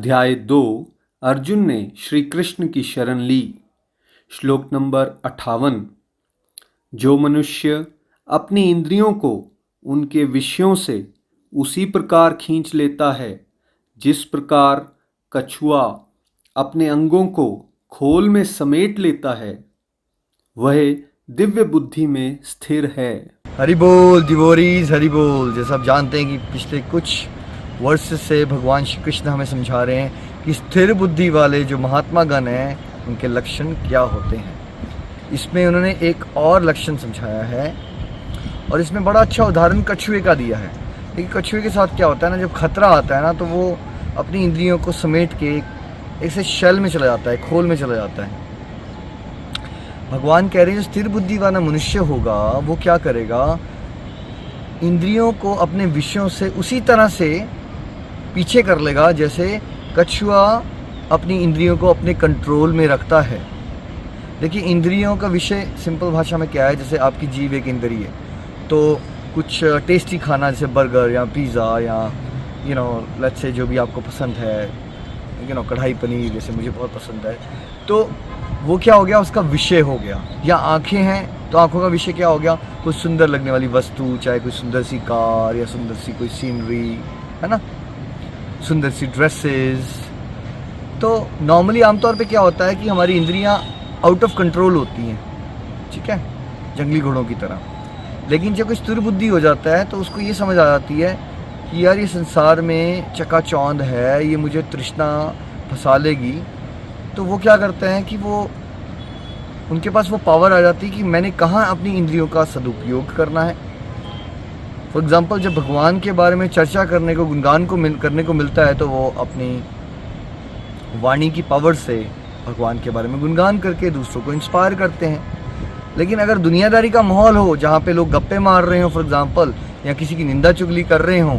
अध्याय 2 अर्जुन ने श्री कृष्ण की शरण ली। श्लोक नंबर 58। जो मनुष्य अपनी इंद्रियों को उनके विषयों से उसी प्रकार खींच लेता है जिस प्रकार कछुआ अपने अंगों को खोल में समेट लेता है, वह दिव्य बुद्धि में स्थिर है। हरि बोल डिवोरीज, हरि बोल। जैसा आप जानते हैं कि पिछले कुछ वर्ष से भगवान श्री कृष्ण हमें समझा रहे हैं कि स्थिर बुद्धि वाले जो महात्मा गण हैं उनके लक्षण क्या होते हैं। इसमें उन्होंने एक और लक्षण समझाया है और इसमें बड़ा अच्छा उदाहरण कछुए का दिया है। लेकिन कछुए के साथ क्या होता है ना, जब खतरा आता है ना तो वो अपनी इंद्रियों को समेट के ऐसे शेल में चला जाता है, खोल में चला जाता है। भगवान कह रहे हैं जो स्थिर बुद्धि वाला मनुष्य होगा वो क्या करेगा, इंद्रियों को अपने विषयों से उसी तरह से पीछे कर लेगा जैसे कछुआ अपनी इंद्रियों को अपने कंट्रोल में रखता है। देखिए, इंद्रियों का विषय सिंपल भाषा में क्या है, जैसे आपकी जीभ एक इंद्रिय है, तो कुछ टेस्टी खाना जैसे बर्गर या पिज़्ज़ा या लेट्स से जो भी आपको पसंद है, कढ़ाई पनीर जैसे मुझे बहुत पसंद है, तो वो क्या हो गया, उसका विषय हो गया। या आँखें हैं तो आँखों का विषय क्या हो गया, कुछ सुंदर लगने वाली वस्तु, चाहे कोई सुंदर सी कार या सुंदर सी कोई सीनरी, है ना, सुंदर सी ड्रेसेस। तो नॉर्मली आमतौर पे क्या होता है कि हमारी इंद्रियां आउट ऑफ कंट्रोल होती हैं, ठीक है, जंगली घोड़ों की तरह। लेकिन जब कोई स्थिर बुद्धि हो जाता है तो उसको ये समझ आ जाती है कि यार ये संसार में चकाचौंध है, ये मुझे तृष्णा फंसा लेगी। तो वो क्या करते हैं कि वो उनके पास वो पावर आ जाती है कि मैंने कहाँ अपनी इंद्रियों का सदुपयोग करना है। फॉर एग्ज़ाम्पल, जब भगवान के बारे में चर्चा करने को, गुणगान को करने को मिलता है तो वो अपनी वाणी की पावर से भगवान के बारे में गुणगान करके दूसरों को इंस्पायर करते हैं। लेकिन अगर दुनियादारी का माहौल हो जहाँ पे लोग गप्पे मार रहे हो फॉर एग्ज़ाम्पल, या किसी की निंदा चुगली कर रहे हों,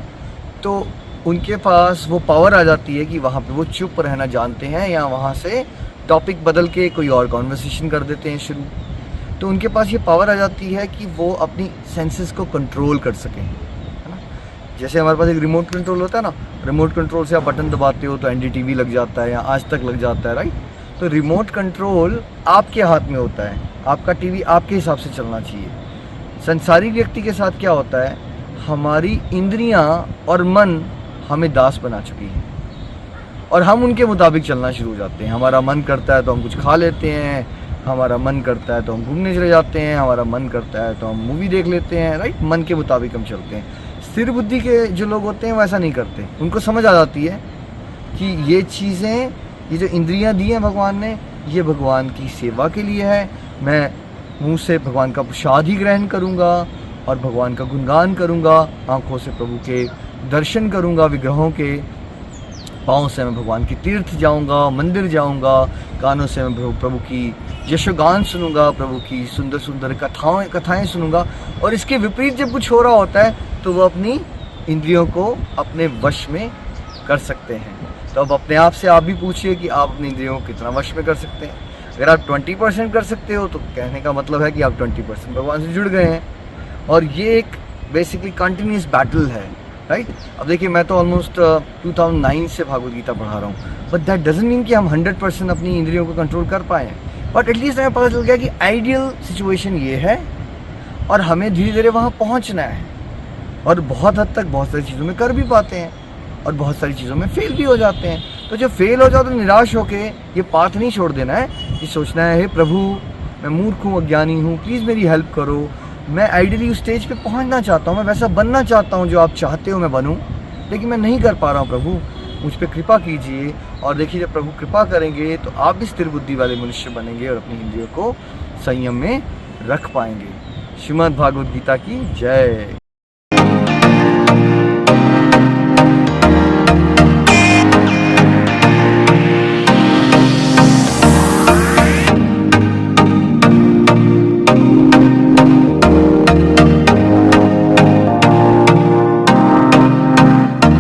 तो उनके पास वो पावर आ जाती है कि वहाँ पे वो चुप रहना जानते हैं या वहाँ से टॉपिक बदल के कोई और कॉन्वर्सेशन कर देते हैं शुरू। तो उनके पास ये पावर आ जाती है कि वो अपनी सेंसेस को कंट्रोल कर सकें, है ना। जैसे हमारे पास एक रिमोट कंट्रोल होता है ना, रिमोट कंट्रोल से आप बटन दबाते हो तो एनडीटीवी लग जाता है या आज तक लग जाता है, राइट। तो रिमोट कंट्रोल आपके हाथ में होता है, आपका टीवी आपके हिसाब से चलना चाहिए। संसारी व्यक्ति के साथ क्या होता है, हमारी इंद्रियां और मन हमें दास बना चुकी है और हम उनके मुताबिक चलना शुरू हो जाते हैं। हमारा मन करता है तो हम कुछ खा लेते हैं, हमारा मन करता है तो हम घूमने चले जाते हैं, हमारा मन करता है तो हम मूवी देख लेते हैं, राइट। मन के मुताबिक हम चलते हैं। स्थिर बुद्धि के जो लोग होते हैं वो ऐसा नहीं करते। उनको समझ आ जाती है कि ये चीज़ें, ये जो इंद्रियां दी हैं भगवान ने, ये भगवान की सेवा के लिए है। मैं मुंह से भगवान का प्रसाद ही ग्रहण करूँगा और भगवान का गुणगान करूँगा, आँखों से प्रभु के दर्शन करूँगा, विग्रहों के, पाँव से मैं भगवान की तीर्थ जाऊँगा, मंदिर जाऊँगा, कानों से मैं प्रभु की यशोगान सुनूंगा, प्रभु की सुंदर सुंदर कथाएं सुनूंगा। और इसके विपरीत जब कुछ हो रहा होता है तो वो अपनी इंद्रियों को अपने वश में कर सकते हैं। तो अब अपने आप से आप भी पूछिए कि आप अपनी इंद्रियों को कितना वश में कर सकते हैं। अगर आप 20% कर सकते हो तो कहने का मतलब है कि आप 20% भगवान से जुड़ गए हैं। और ये एक बेसिकली कंटिन्यूस बैटल है, राइट। अब देखिए, मैं तो ऑलमोस्ट 2009 से भागवत गीता पढ़ा रहा हूँ, बट दैट डजंट मीन कि हम 100% अपनी इंद्रियों को कंट्रोल कर पाए हैं। बट एटलीस्ट हमें पता चल गया कि आइडियल सिचुएशन ये है और हमें धीरे धीरे वहाँ पहुँचना है। और बहुत हद तक बहुत सारी चीज़ों में कर भी पाते हैं और बहुत सारी चीज़ों में फेल भी हो जाते हैं। तो जब फेल हो जाओ तो निराश होके ये पाथ नहीं छोड़ देना है, ये सोचना है, हे प्रभु मैं मूर्ख हूँ, अज्ञानी हूँ, प्लीज़ मेरी हेल्प करो। मैं आइडियली उस स्टेज पे पहुँचना चाहता हूँ, मैं वैसा बनना चाहता हूँ जो आप चाहते हो मैं बनूँ, लेकिन मैं नहीं कर पा रहा हूँ। प्रभु मुझ पर कृपा कीजिए। और देखिए, जब प्रभु कृपा करेंगे तो आप भी स्थिर बुद्धि वाले मनुष्य बनेंगे और अपनी इंद्रियों को संयम में रख पाएंगे। श्रीमद् भागवत गीता की जय।